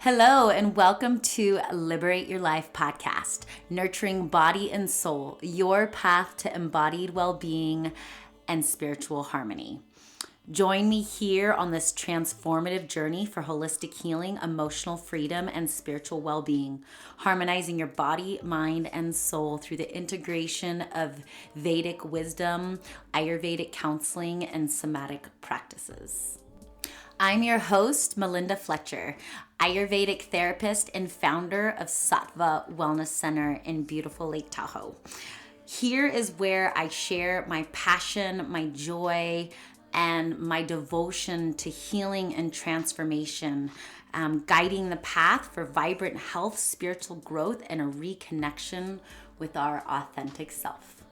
Hello, and welcome to Liberate Your Life podcast, nurturing body and soul, your path to embodied well-being and spiritual harmony. Join me here on this transformative journey for holistic healing, emotional freedom, and spiritual well-being, harmonizing your body, mind, and soul through the integration of Vedic wisdom, Ayurvedic counseling, and somatic practices. I'm your host, Melinda Fletcher, Ayurvedic therapist and founder of Sattva Wellness Center in beautiful Lake Tahoe. Here is where I share my passion, my joy, and my devotion to healing and transformation, guiding the path for vibrant health, spiritual growth, and a reconnection with our authentic self.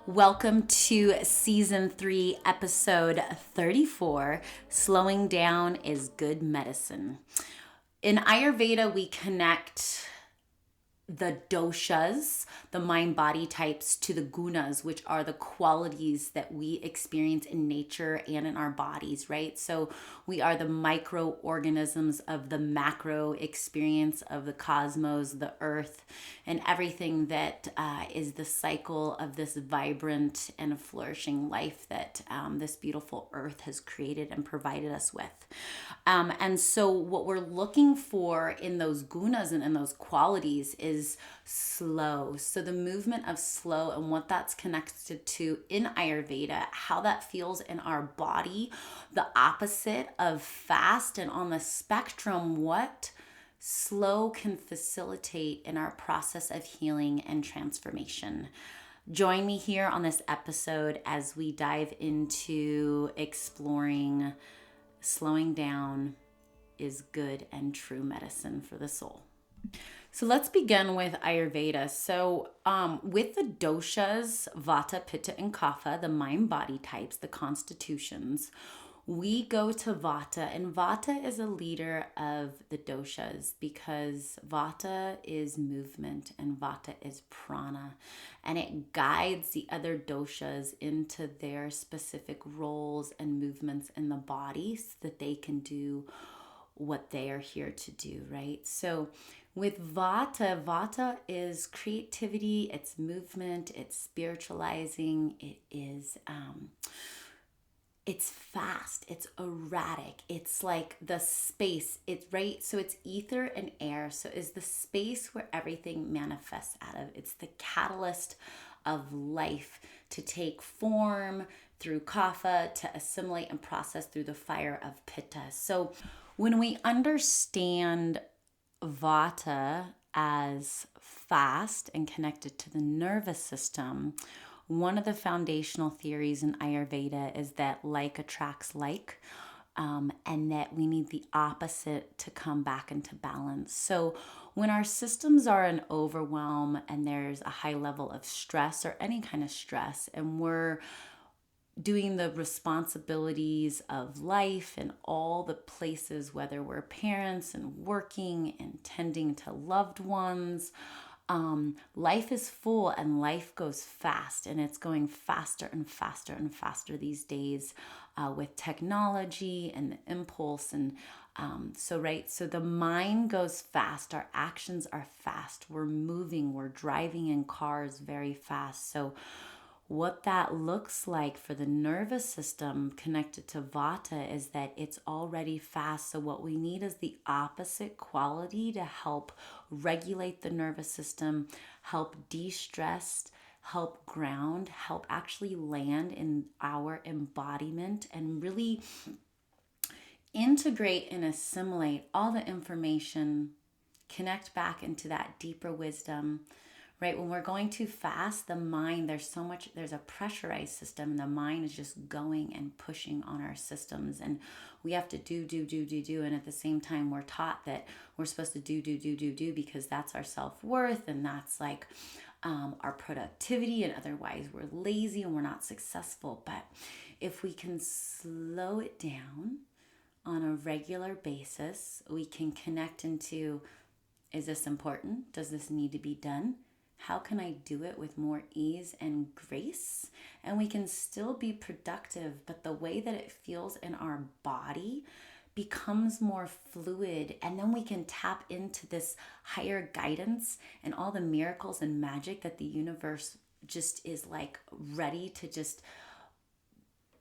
Welcome to season 3, episode 34, Slowing Down is Good Medicine. In Ayurveda, we connect the doshas, the mind-body types, to the gunas, which are the qualities that we experience in nature and in our bodies, right? So we are the microorganisms of the macro experience of the cosmos, the earth, and everything that is the cycle of this vibrant and flourishing life that this beautiful earth has created and provided us with. And so what we're looking for in those gunas and in those qualities is slow. So the movement of slow and what that's connected to in Ayurveda, how that feels in our body, the opposite of fast, and on the spectrum, what slow can facilitate in our process of healing and transformation. Join me here on this episode as we dive into exploring slowing down is good and true medicine for the soul. So let's begin with Ayurveda. So with the doshas, Vata, Pitta, and Kapha, the mind-body types, the constitutions, we go to Vata, and Vata is a leader of the doshas because Vata is movement and Vata is prana, and it guides the other doshas into their specific roles and movements in the body so that they can do what they are here to do, right? So with Vata, Vata is creativity, it's movement, it's spiritualizing, it is it's fast, it's erratic, it's like the space, it's right, so it's ether and air, so is the space where everything manifests out of. It's the catalyst of life to take form through Kapha, to assimilate and process through the fire of Pitta. So when we understand Vata as fast and connected to the nervous system, one of the foundational theories in Ayurveda is that like attracts like, and that we need the opposite to come back into balance. So when our systems are in overwhelm and there's a high level of stress or any kind of stress, and we're doing the responsibilities of life in all the places, whether we're parents and working and tending to loved ones, life is full and life goes fast, and it's going faster and faster and faster these days with technology and the impulse. And so the mind goes fast, our actions are fast, we're moving, we're driving in cars very fast. So what that looks like for the nervous system connected to Vata is that it's already fast. So what we need is the opposite quality to help regulate the nervous system, help de-stress, help ground, help actually land in our embodiment and really integrate and assimilate all the information, connect back into that deeper wisdom. Right, when we're going too fast, the mind, there's a pressurized system, and the mind is just going and pushing on our systems, and we have to do, and at the same time, we're taught that we're supposed to do because that's our self-worth, and that's like our productivity, and otherwise we're lazy and we're not successful. But if we can slow it down on a regular basis, we can connect into, is this important? Does this need to be done? How can I do it with more ease and grace? And we can still be productive, but the way that it feels in our body becomes more fluid, and then we can tap into this higher guidance and all the miracles and magic that the universe just is like ready to just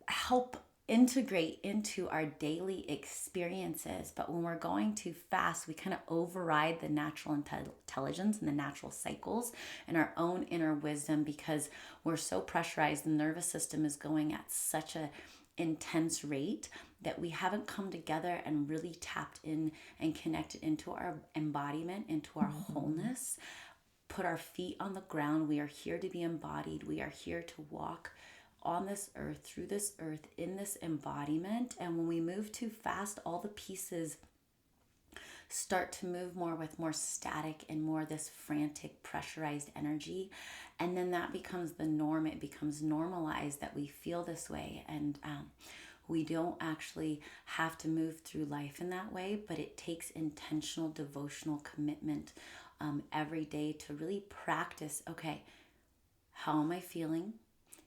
help integrate into our daily experiences. But when we're going too fast, we kind of override the natural intelligence and the natural cycles and our own inner wisdom, because we're so pressurized. The nervous system is going at such a intense rate that we haven't come together and really tapped in and connected into our embodiment, into our wholeness, put our feet on the ground. We are here to be embodied. We are here to walk on this earth, through this earth, in this embodiment. And when we move too fast, all the pieces start to move more with more static and more this frantic, pressurized energy. And then that becomes the norm. It becomes normalized that we feel this way. And we don't actually have to move through life in that way, but it takes intentional devotional commitment every day to really practice, okay, how am I feeling?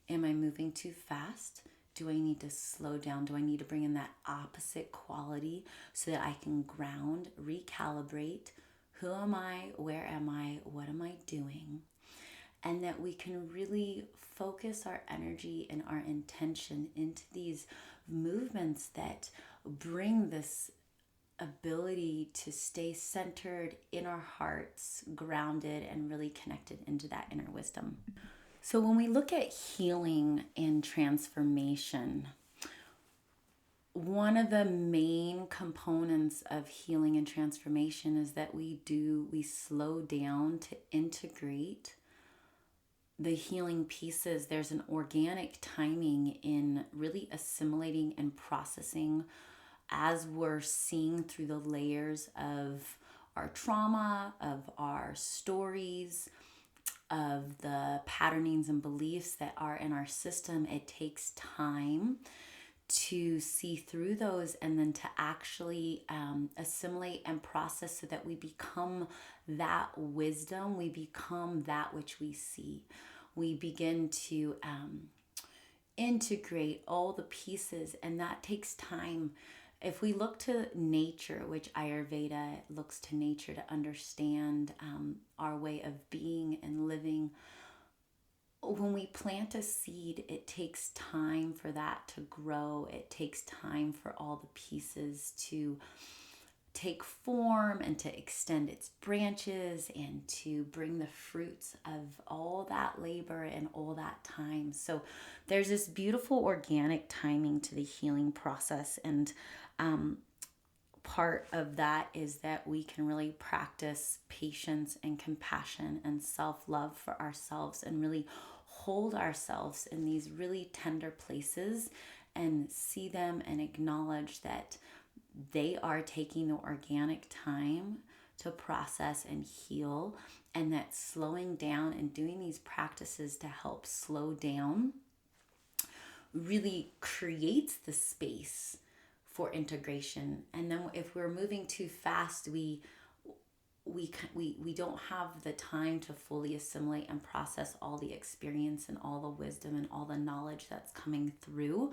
Am I moving too fast? Do I need to slow down? Do I need to bring in that opposite quality so that I can ground, recalibrate? Who am I? Where am I? What am I doing? And that we can really focus our energy and our intention into these movements that bring this ability to stay centered in our hearts, grounded, and really connected into that inner wisdom. So when we look at healing and transformation, one of the main components of healing and transformation is that we slow down to integrate the healing pieces. There's an organic timing in really assimilating and processing as we're seeing through the layers of our trauma, of our stories, of the patternings and beliefs that are in our system. It takes time to see through those and then to actually assimilate and process so that we become that wisdom. We become that which we see. We begin to integrate all the pieces, and that takes time. If we look to nature, which Ayurveda looks to nature to understand our way of being and living, when we plant a seed, it takes time for that to grow. It takes time for all the pieces to take form and to extend its branches and to bring the fruits of all that labor and all that time. So there's this beautiful organic timing to the healing process. And part of that is that we can really practice patience and compassion and self-love for ourselves and really hold ourselves in these really tender places and see them and acknowledge that they are taking the organic time to process and heal, and that slowing down and doing these practices to help slow down really creates the space for integration. And then if we're moving too fast, we don't have the time to fully assimilate and process all the experience and all the wisdom and all the knowledge that's coming through.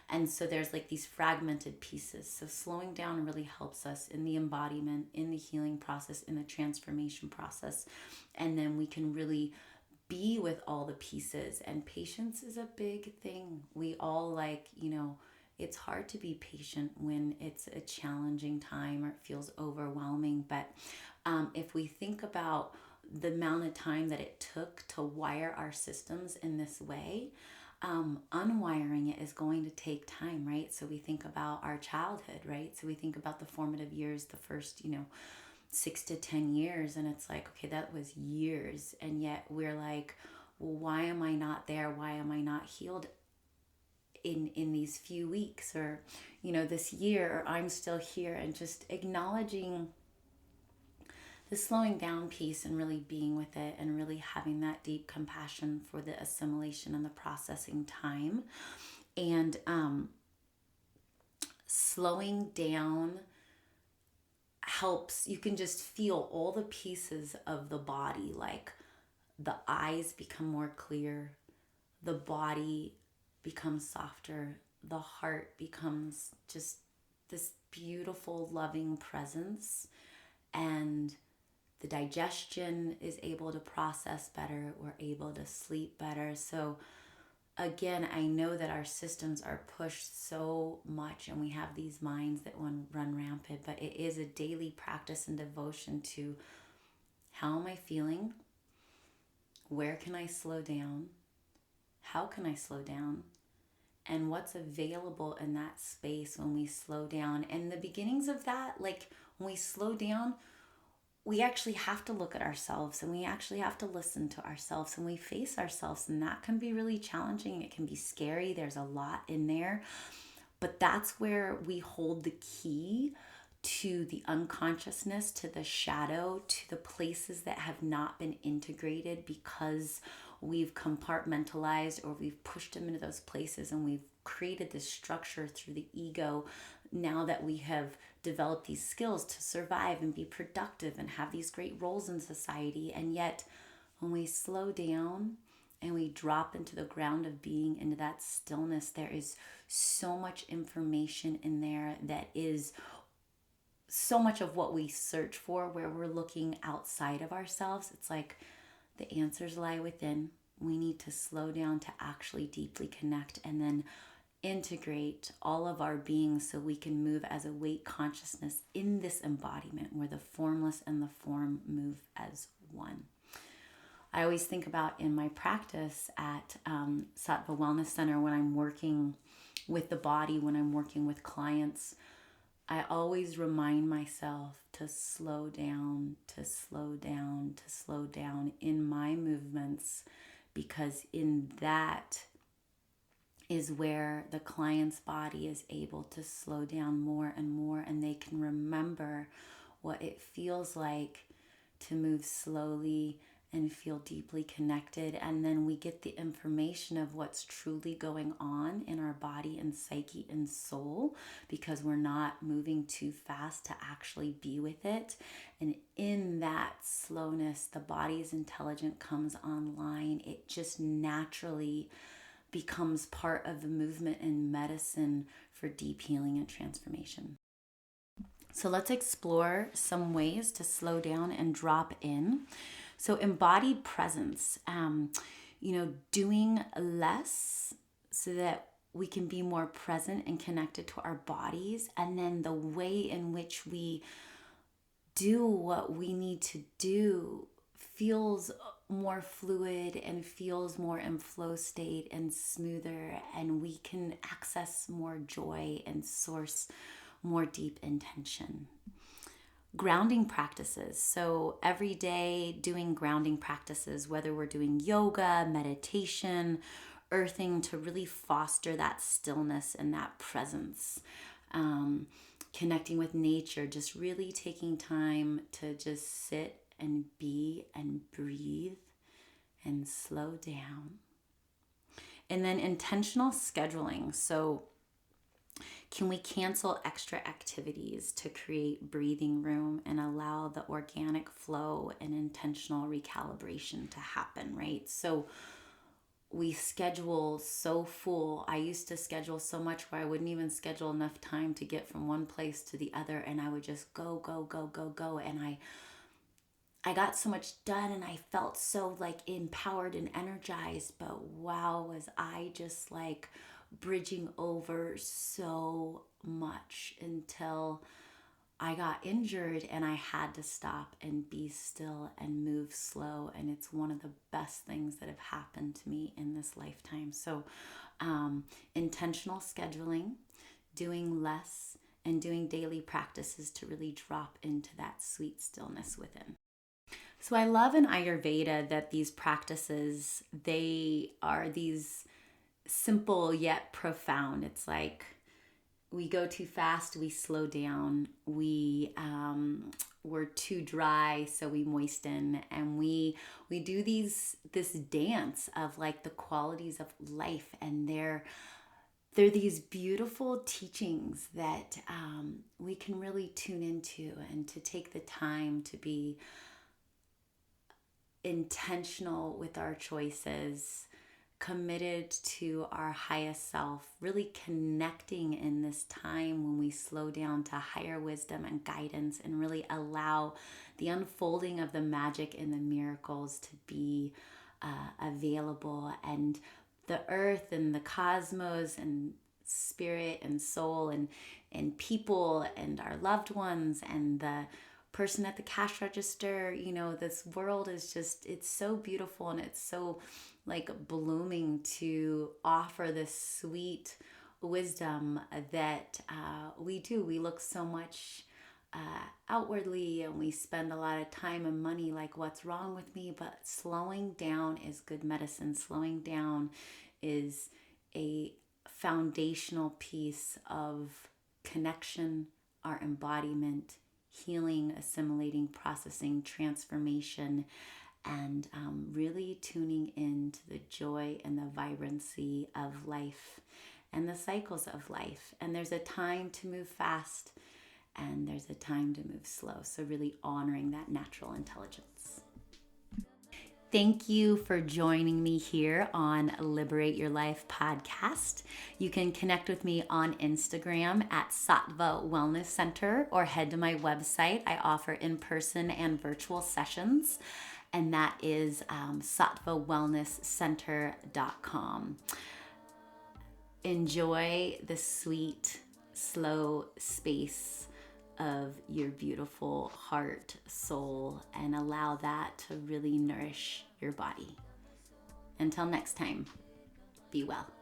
And so there's like these fragmented pieces. So slowing down really helps us in the embodiment, in the healing process, in the transformation process. And then we can really be with all the pieces. And patience is a big thing. We all it's hard to be patient when it's a challenging time or it feels overwhelming. But if we think about the amount of time that it took to wire our systems in this way, unwiring it is going to take time, right? So we think about our childhood, right? So we think about the formative years, the first, 6 to 10 years, and it's like, okay, that was years. And yet we're like, well, why am I not there? Why am I not healed in these few weeks or, this year, or I'm still here? And just acknowledging the slowing down piece and really being with it and really having that deep compassion for the assimilation and the processing time. And slowing down helps. You can just feel all the pieces of the body, like the eyes become more clear, the body becomes softer, the heart becomes just this beautiful, loving presence, and the digestion is able to process better. We're able to sleep better. So again, I know that our systems are pushed so much and we have these minds that run rampant, but it is a daily practice and devotion to how am I feeling? Where can I slow down? How can I slow down? And what's available in that space when we slow down. And the beginnings of that, like when we slow down, we actually have to look at ourselves and we actually have to listen to ourselves and we face ourselves. And that can be really challenging. It can be scary. There's a lot in there. But that's where we hold the key to the unconsciousness, to the shadow, to the places that have not been integrated because we've compartmentalized or we've pushed them into those places and we've created this structure through the ego now that we have developed these skills to survive and be productive and have these great roles in society. And yet when we slow down and we drop into the ground of being, into that stillness, there is so much information in there that is so much of what we search for, where we're looking outside of ourselves. It's like the answers lie within. We need to slow down to actually deeply connect and then integrate all of our being so we can move as a weight consciousness in this embodiment where the formless and the form move as one. I always think about in my practice at Sattva Wellness Center when I'm working with the body, when I'm working with clients, I always remind myself to slow down, to slow down, to slow down in my movements, because in that is where the client's body is able to slow down more and more, and they can remember what it feels like to move slowly and feel deeply connected. And then we get the information of what's truly going on in our body and psyche and soul, because we're not moving too fast to actually be with it. And in that slowness, the body's intelligence comes online. It just naturally becomes part of the movement and medicine for deep healing and transformation. So let's explore some ways to slow down and drop in. So embodied presence, doing less so that we can be more present and connected to our bodies. And then the way in which we do what we need to do feels more fluid and feels more in flow state and smoother, and we can access more joy and source more deep intention. Grounding practices. So every day doing grounding practices, whether we're doing yoga, meditation, earthing, to really foster that stillness and that presence. Connecting with nature, just really taking time to just sit and be and breathe and slow down. And then intentional scheduling. So can we cancel extra activities to create breathing room and allow the organic flow and intentional recalibration to happen, right? So we schedule so full. I used to schedule so much where I wouldn't even schedule enough time to get from one place to the other, and I would just go. And I got so much done and I felt so like empowered and energized, but wow, was I just like bridging over so much until I got injured and I had to stop and be still and move slow. And it's one of the best things that have happened to me in this lifetime. So intentional scheduling, doing less, and doing daily practices to really drop into that sweet stillness within. So I love in Ayurveda that these practices, they are these simple yet profound. It's like we go too fast, we slow down. We're too dry, so we moisten, and we do this dance of like the qualities of life, and they're these beautiful teachings that we can really tune into, and to take the time to be intentional with our choices, committed to our highest self, really connecting in this time when we slow down to higher wisdom and guidance and really allow the unfolding of the magic and the miracles to be available. And the earth and the cosmos and spirit and soul and people and our loved ones and the person at the cash register, you know, this world is just, it's so beautiful, and it's so like blooming to offer this sweet wisdom that we look so much outwardly, and we spend a lot of time and money like, what's wrong with me? But slowing down is good medicine. Slowing down is a foundational piece of connection, our embodiment, healing, assimilating, processing, transformation, and really tuning into the joy and the vibrancy of life and the cycles of life. And there's a time to move fast, and there's a time to move slow. So really honoring that natural intelligence. Thank you for joining me here on Liberate Your Life podcast. You can connect with me on Instagram at Sattva Wellness Center, or head to my website. I offer in-person and virtual sessions, and that is sattvawellnesscenter.com. Enjoy the sweet, slow space of your beautiful heart, soul, and allow that to really nourish your body. Until next time, be well.